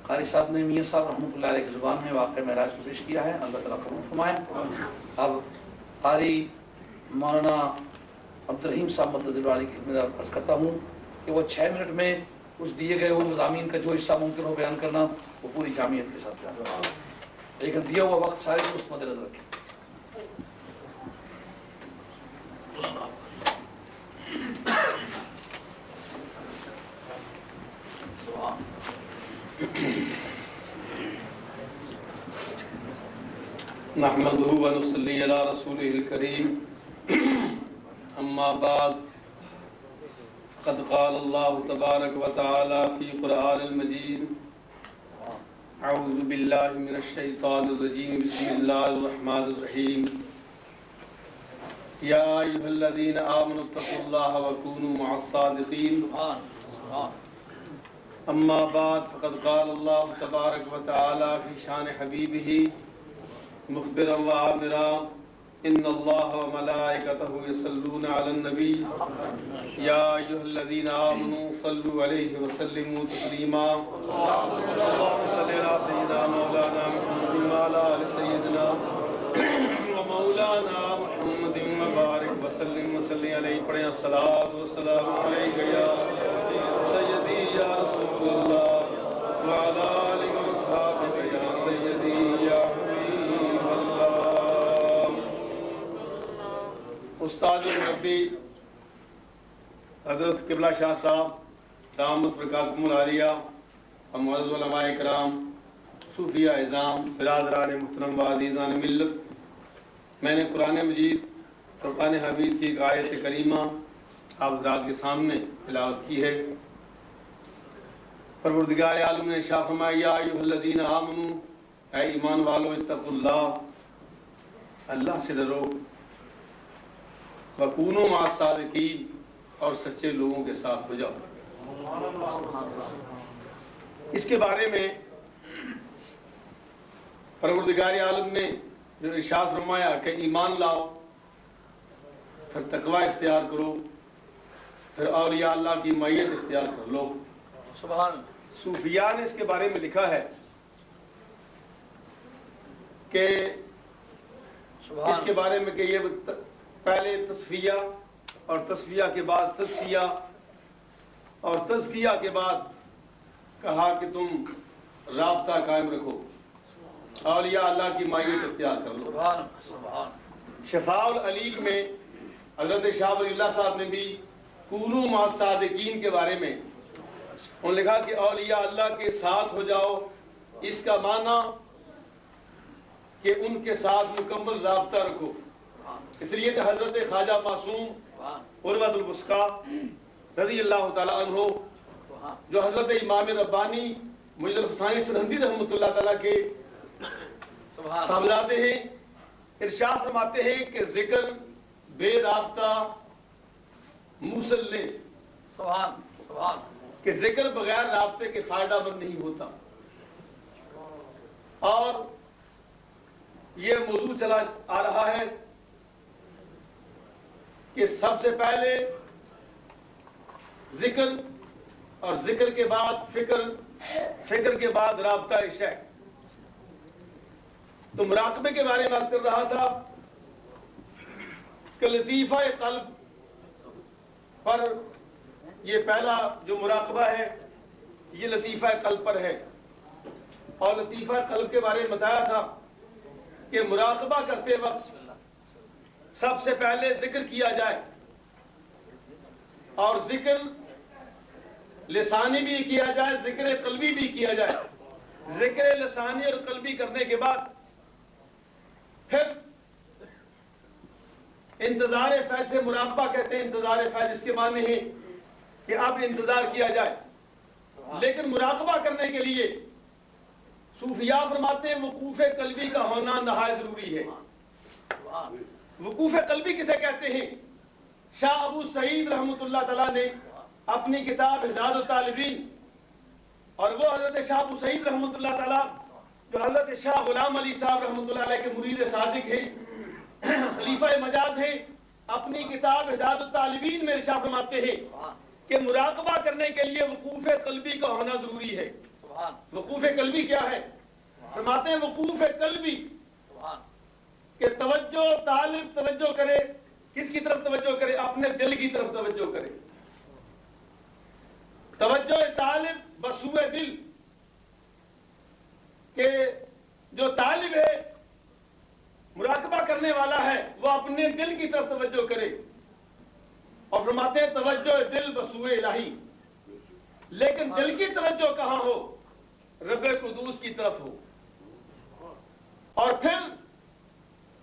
قاری صاحب نے میاں صاحب رحمۃ اللہ علیہ کی زبان میں واقعہ معراج کو پیش کیا ہے، اللہ تعالیٰ قبول فرمائے۔ اب قاری مولانا عبد الرحیم صاحب مدد علی کی خدمت عرض کرتا ہوں کہ وہ 6 منٹ میں اس دیے گئے ان مضامین کا جو حصہ ممکن ہو بیان کرنا وہ پوری جامعیت کے ساتھ بیان کرنا، لیکن دیا ہوا وقت سارے دوست مد نظر رکھیں۔ نحمده ونصلي على رسوله الكريم اما بعد قد قال الله تبارك وتعالى في قرآن المجيد اعوذ بالله من الشيطان الرجيم بسم الله الرحمن الرحيم يا ايها الذين آمنوا اتقوا الله وكونوا مع الصادقين اما بعد فقد قال الله تبارك وتعالى في شان حبيبه مخبرا وآمرا ان الله وملائكته يصلون على النبي يا ايها الذين آمنوا صلوا عليه وسلموا تسليما اللهم صل على سيدنا مولانا محمد وعلى آل سيدنا ومولانا محمد وبارك وسلم عليه پڑھیں الصلاۃ والسلام علیک یا سیدی یا رسول اللہ وعلى آلہ وصحبہ یا سیدی یا حبیب اللہ۔ استاد مربی حضرت قبلہ شاہ صاحب دامت برکاتکم العالیہ اور معزز علماء کرام، صوفیہ اعظام، برادران محترم و عزیزان ملت، میں نے قرآن مجید فرقان حمید کی ایک آیت کریمہ آپ حضرات کے سامنے تلاوت کی ہے۔ پروردگار عالم نے ارشاد فرمایا یا ایھا الذین آمنوا، اے ایمان والو، اتقوا اللہ، اللہ سے ڈرو، وکونوا مع الصادقین، اور سچے لوگوں کے ساتھ ہو جاؤ۔ اس کے بارے میں پروردگار عالم نے جو ارشاد فرمایا کہ ایمان لاؤ، پھر تقوی اختیار کرو، پھر اولیاء اللہ کی معیت اختیار کر لو۔ سبحان صوفیاء نے اس کے بارے میں لکھا ہے کہ اس کے بارے میں کہ یہ پہلے تصفیہ، اور تصفیہ کے بعد تزکیہ، اور تزکیہ کے بعد کہا کہ تم رابطہ قائم رکھو، اولیاء اللہ کی معیت اختیار کر لو۔ شفاء العلیل میں حضرت شاہ ولی اللہ صاحب نے بھی کونوا مع الصادقین کے بارے میں انہوں نے لکھا کہ اولیاء اللہ کے ساتھ ہو جاؤ، اس کا معنی کہ ان کے ساتھ مکمل رابطہ رکھو۔ اس لیے کہ حضرت خواجہ معصوم عروۃ الوثقیٰ رضی اللہ تعالیٰ عنہ، جو حضرت امام ربانی مجد الحسانی سرہندی رحمۃ اللہ تعالیٰ کے صاحبزادے ہیں، ارشاد فرماتے ہیں کہ ذکر بے رابطہ موصل نہیں، کہ ذکر بغیر رابطے کے فائدہ مند نہیں ہوتا۔ اور یہ موضوع چلا آ رہا ہے کہ سب سے پہلے ذکر، اور ذکر کے بعد فکر، فکر کے بعد رابطہ عشاء۔ تو مراقبے کے بارے میں بات کر رہا تھا کہ لطیفہ قلب پر، یہ پہلا جو مراقبہ ہے یہ لطیفہ قلب پر ہے، اور لطیفہ قلب کے بارے میں بتایا تھا کہ مراقبہ کرتے وقت سب سے پہلے ذکر کیا جائے، اور ذکر لسانی بھی کیا جائے، ذکر قلبی بھی کیا جائے۔ ذکر لسانی اور قلبی کرنے کے بعد پھر انتظار فیض سے مراقبہ کہتے ہیں، انتظار فیض، اس کے معنی ہے کہ اب انتظار کیا جائے۔ لیکن مراقبہ کرنے کے لیے صوفیاء فرماتے ہیں وقوف قلبی کا ہونا نہایت ضروری ہے۔ وقوف قلبی کسے کہتے ہیں؟ شاہ ابو سعید رحمۃ اللہ تعالیٰ نے اپنی کتاب ہدایت الطالبین، اور وہ حضرت شاہ ابو سعید رحمۃ اللہ تعالیٰ جو حضرت شاہ غلام علی صاحب رحمۃ اللہ علیہ کے مرید صادق ہیں، خلیفہ مجاز ہیں، اپنی کتاب ہدایت الطالبین میں ارشاد فرماتے ہیں کہ مراقبہ کرنے کے لیے وقوف قلبی کا ہونا ضروری ہے۔ وقوف قلبی کیا ہے؟ فرماتے ہیں وقوف قلبی کہ توجہ طالب توجہ کرے، کس کی طرف توجہ کرے؟ اپنے دل کی طرف توجہ کرے. توجہ طالب بسوئے دل، کہ جو طالب ہے مراقبہ کرنے والا ہے وہ اپنے دل کی طرف توجہ کرے. اور فرماتے ہیں توجہ دل بسوئے الہی، لیکن دل کی توجہ کہاں ہو؟ رب قدوس کی طرف ہو. اور پھر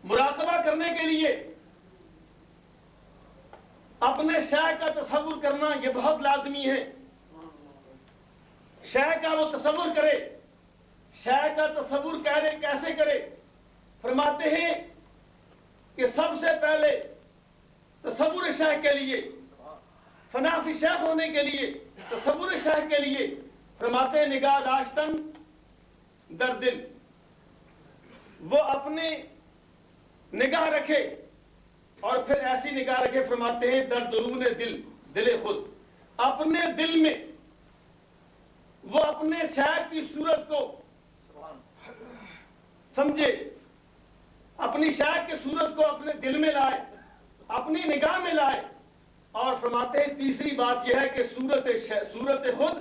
مراقبہ کرنے کے لیے اپنے شے کا تصور کرنا یہ بہت لازمی ہے. شے کا وہ تصور کرے. شے کا تصور کیسے کرے؟ فرماتے ہیں کہ سب سے پہلے تصور شے کے لیے، فنا فی شیخ ہونے کے لیے، تصور شیخ کے لیے فرماتے ہیں نگاہ داشتن در دل، وہ اپنے نگاہ رکھے اور پھر ایسی نگاہ رکھے. فرماتے ہیں در درون دل، دل خود، اپنے دل میں وہ اپنے شیخ کی صورت کو سمجھے، اپنی شیخ کی صورت کو اپنے دل میں لائے، اپنی نگاہ میں لائے. اور فرماتے ہیں تیسری بات یہ ہے کہ صورت خود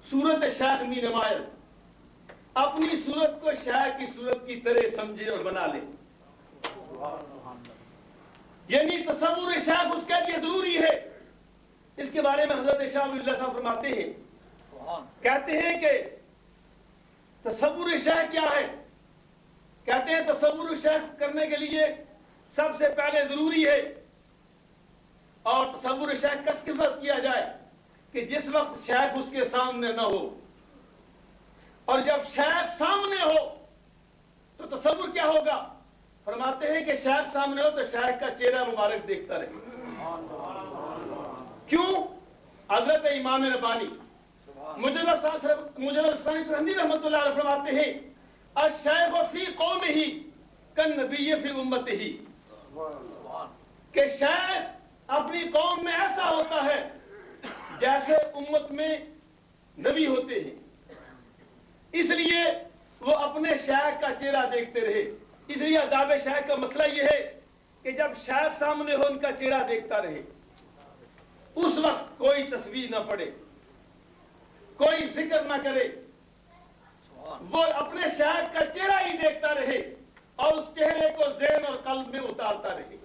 صورت شیخ می نمائر، اپنی صورت کو شیخ کی صورت کی طرح سمجھے اور بنا لے. یعنی تصور شیخ اس کے لیے ضروری ہے. اس کے بارے میں حضرت شاہ ولی اللہ صاحب فرماتے ہیں، کہتے ہیں کہ تصور شیخ کیا ہے؟ کہتے ہیں تصور شیخ کرنے کے لیے سب سے پہلے ضروری ہے، اور تصور شیخ کس وقت کیا جائے؟ کہ جس وقت شیخ اس کے سامنے نہ ہو. اور جب شیخ سامنے ہو تو تصور کیا ہوگا؟ فرماتے ہیں کہ شیخ سامنے ہو تو شیخ کا چہرہ مبارک دیکھتا رہے. کیوں؟ حضرت امام ربانی مجلد ثانی سرہندی رحمۃ اللہ علیہ فرماتے ہیں الشیخ فی قومہ کالنبی فی امتہ، کہ شیخ اپنی قوم میں ایسا ہوتا ہے جیسے امت میں نبی ہوتے ہیں. اس لیے وہ اپنے شیخ کا چہرہ دیکھتے رہے. اس لیے آداب شیخ کا مسئلہ یہ ہے کہ جب شیخ سامنے ہو ان کا چہرہ دیکھتا رہے. اس وقت کوئی تصویر نہ پڑے، کوئی ذکر نہ کرے، وہ اپنے شیخ کا چہرہ ہی دیکھتا رہے اور اس چہرے کو ذہن اور قلب میں اتارتا رہے.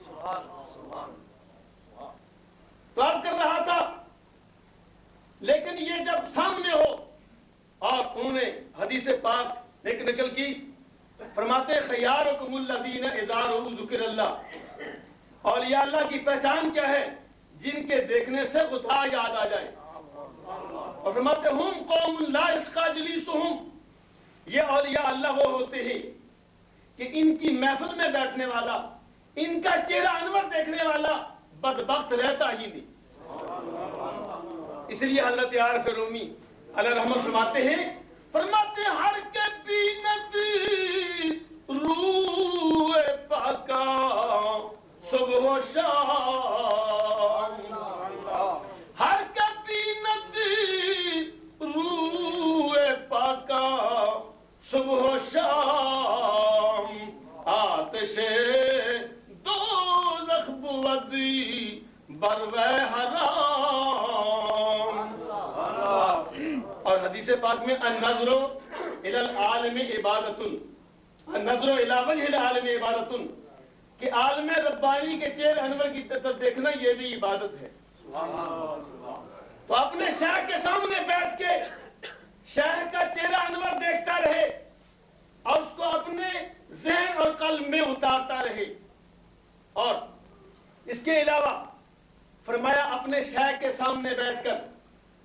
تو عرض کر رہا تھا، لیکن یہ جب سامنے ہو، اور انہوں نے حدیث پاک ایک نقل کی، فرماتے خیارکم الذین اذا رؤوا ذکر اللہ، اولیاء اللہ کی پہچان کیا ہے؟ جن کے دیکھنے سے خدا یاد آ جائے. اور فرماتے ہم قوم لا یشقی جلیسہم، یہ اولیاء اللہ وہ ہوتے ہیں کہ ان کی محفل میں بیٹھنے والا، ان کا چہرہ انور دیکھنے والا بدبخت رہتا ہی نہیں. اس لیے حضرت عارف رومی علیہ رحمت فرماتے ہیں، فرماتے ہر کے بینت روح پاکا صبح و شام، ہر کے بینت روح پاکا صبح و شام، آتش دوزخ بودی بروے حرام. اور حدیث پاک میں النظر الی العالم عبادت، النظر الی وجہ العالم عبادت، کہ عالم ربانی کے چہرے انور کی طرف دیکھنا یہ بھی عبادت ہے. تو اپنے شیخ کے سامنے بیٹھ کے شیخ کا چہرہ انور دیکھتا رہے اور اس کو اپنے ذہن اور قلب میں اتارتا رہے. اور اس کے علاوہ فرمایا اپنے شیخ کے سامنے بیٹھ کر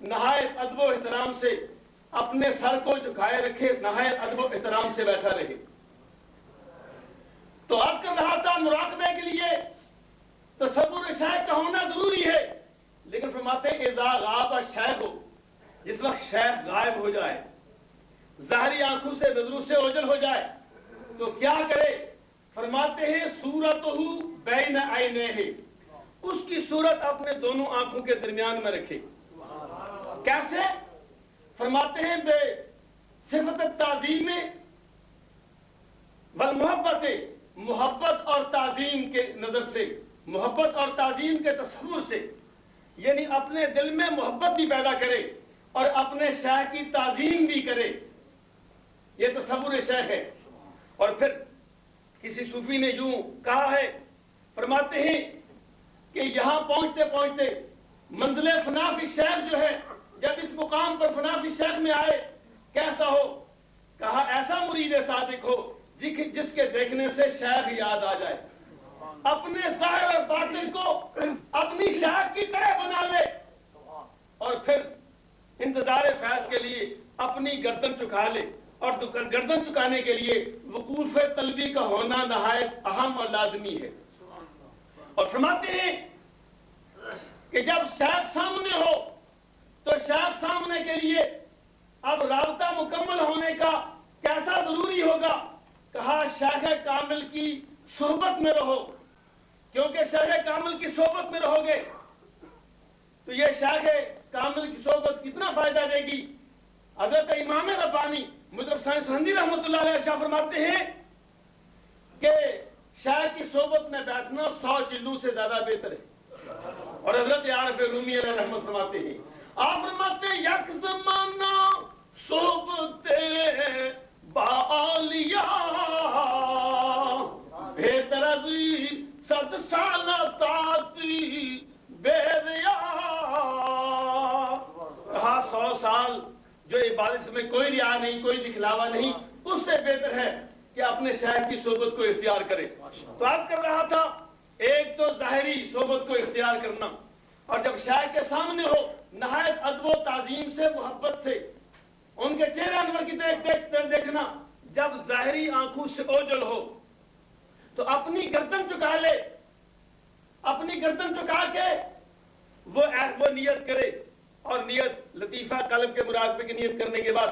نہایت ادب و احترام سے اپنے سر کو جھکائے رکھے، نہایت ادب و احترام سے بیٹھا رہے. تو عرض کر رہا تھا مراقبے کے لیے تصور شیخ کا ہونا ضروری ہے، لیکن فرماتے ہیں اذا غاب الشیخ، جس وقت شیخ غائب ہو جائے، ظاہری آنکھوں سے نظروں سے اوجھل ہو جائے، تو کیا کرے؟ فرماتے ہیں صورتہ بین عینیہ، اس کی صورت اپنے دونوں آنکھوں کے درمیان میں رکھے. کیسے؟ فرماتے ہیں بے صفت تعظیم والمحبت، محبت اور تعظیم کے نظر سے، محبت اور تعظیم کے تصور سے، یعنی اپنے دل میں محبت بھی پیدا کرے اور اپنے شیخ کی تعظیم بھی کرے، یہ تصور شیخ ہے۔ اور پھر کسی صوفی نے یوں کہا ہے، فرماتے ہیں کہ یہاں پہنچتے پہنچتے منزل فنا فی شیخ جو ہے، جب اس مقام پر فنا فی شیخ میں آئے کیسا ہو؟ کہا ایسا مرید صادق ہو جس کے دیکھنے سے شیخ یاد آ جائے، اپنے ظاہر اور باطن کو اپنی شیخ کی طرح بنا لے، اور پھر انتظار فیض کے لیے اپنی گردن چکا لے، اور گردن چکانے کے لیے وقوف طلبی کا ہونا نہایت اہم اور لازمی ہے۔ اور فرماتے ہیں کہ جب شیخ سامنے ہو تو شیخ سامنے کے لیے اب رابطہ مکمل ہونے کا کیسا ضروری ہوگا؟ کہا شیخ کامل کی صحبت میں رہو، کیونکہ شیخ کامل کی صحبت میں رہو گے تو یہ شیخ کامل کی صحبت کتنا فائدہ دے گی۔ حضرت امام ربانی مطلب سائنس رحمت اللہ علیہ شاہ فرماتے ہیں کہ شیخ کی صحبت میں بیٹھنا 100 جلدوں سے زیادہ بہتر ہے۔ اور حضرت عارف رومی علیہ رحمت فرماتے ہیں، آپ فرماتے ہیں یک زمانہ صحبت باعالیہ بہتر از 100 سال طاعتی بے ریا۔ کہا 100 سال جو عبادت میں کوئی ریا نہیں، کوئی دکھلاوا نہیں، اس سے بہتر ہے کہ اپنے شیخ کی صحبت کو اختیار کرے۔ تو عرض کر رہا تھا، ایک تو ظاہری صحبت کو اختیار کرنا، اور جب شیخ کے سامنے ہو نہایت ادب و تعظیم سے، محبت سے ان کے چہرے انور کی طرف دیکھنا۔ جب ظاہری آنکھوں سے اوجل ہو تو اپنی گردن چکا لے، اپنی گردن چکا کے وہ نیت کرے، اور نیت لطیفہ قلب کے مراقبے کی نیت کرنے کے بعد،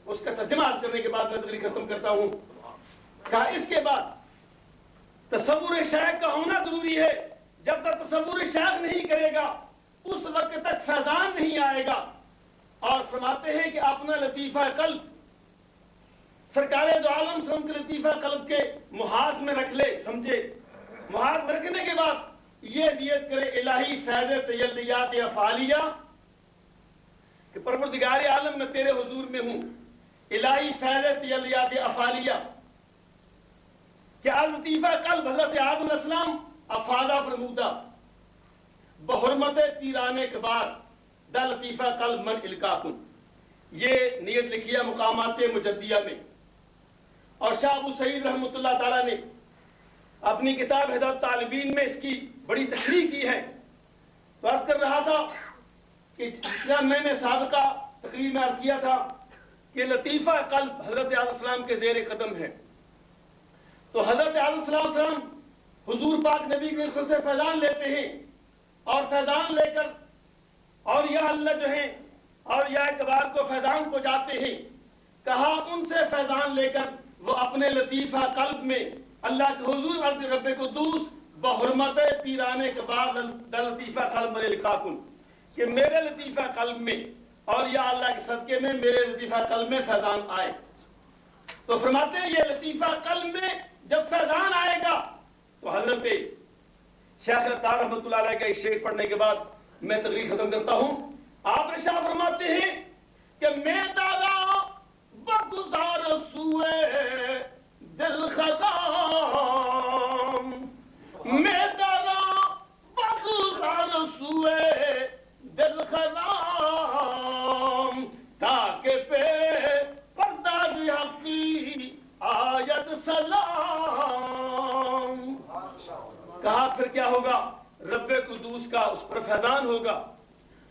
اس کا ترجمہ کرنے کے بعد میں تقریر ختم کرتا ہوں۔ کہا اس کے بعد تصور شیخ کا ہونا ضروری ہے۔ جب تک تصور شیخ نہیں کرے گا اس وقت تک فیضان نہیں آئے گا۔ اور فرماتے ہیں کہ اپنا لطیفہ قلب سرکار دو عالم صلی اللہ علیہ وسلم کے لطیفہ قلب کے محاذ میں رکھ لے، سمجھے؟ محاذ میں رکھنے کے بعد یہ نیت کرے، الہی فیض تجلیات افعالیہ، کہ پروردگار عالم میں تیرے حضور میں ہوں، الہی فیض تجلیات افعالیہ، کہ لطیفہ قلب حضرت آدم علیہ السلام افادہ فرمودہ بحرمت پیران کبار دا لطیفہ قلب من القاکن۔ یہ نیت لکھی ہے مقامات مجدیہ میں، اور شاہ ابو سعید رحمۃ اللہ تعالیٰ نے اپنی کتاب ہدایت طالبین میں اس کی بڑی تشریح کی ہے۔ تو عرض کر رہا تھا کہ میں نے سابقہ تقریر میں عرض کیا تھا کہ لطیفہ قلب حضرت علیہ السلام کے زیر قدم ہے۔ تو حضرت علیہ السلام حضور پاک نبی کے رسول سے فیضان لیتے ہیں، اور فیضان لے کر اور یا اللہ جو ہیں اور یا کبار کو فیضان پہنچاتے ہیں۔ کہا ان سے فیضان لے کر وہ اپنے لطیفہ قلب میں اللہ کے حضور عرض رب قدوس بحرمت پیران کبار دا لطیفہ قلب من القاکن، کہ میرے لطیفہ قلب میں اور یا اللہ کے صدقے میں میرے لطیفہ قلب میں فیضان آئے۔ تو فرماتے ہیں یہ لطیفہ قلب میں جب فیضان آئے گا تو حضرت شیخ عطار رحمۃ اللہ علیہ کا ایک شعر پڑھنے کے بعد میں تقریر ختم کرتا ہوں۔ آپ ارشاد فرماتے ہیں کہ میں دادا بگزار سوئے دل خدام، میں دادا بگزار سوئے دل خدام، تاکہ پہ پردہ حقی آیت سلام۔ کہا پھر کیا ہوگا؟ رب قدوس کا اس پر فیضان ہوگا،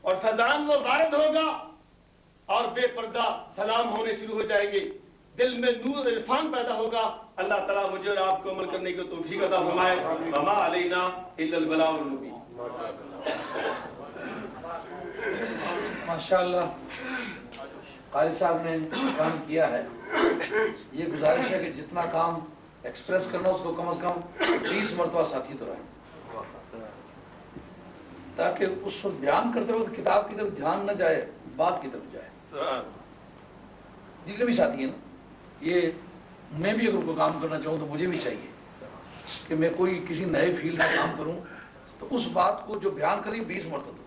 اور فیضان وہ وارد ہوگا اور بے پردہ سلام ہونے شروع ہو جائیں گے، دل میں نور عرفان پیدا ہوگا۔ اللہ تعالیٰ مجھے اور آپ کو عمل کرنے کی توفیق عطا فرمائے۔ وما علینا الا البلاغ المبین۔ ماشاءاللہ قاری صاحب نے کام کیا ہے۔ یہ گزارش ہے کہ جتنا کام ایکسپریس کرنا اس کو کم از کم 20 مرتبہ ساتھی دہرائیں، تاکہ اس وقت بیان کرتے وقت کتاب کی طرف دھیان نہ جائے، بات کی طرف جائے۔ جتنے بھی ساتھی ہیں نا، یہ میں بھی اگر کوئی کام کرنا چاہوں تو مجھے بھی چاہیے کہ میں کوئی کسی نئے فیلڈ میں کام کروں تو اس بات کو جو بیان کریں 20 مرتبہ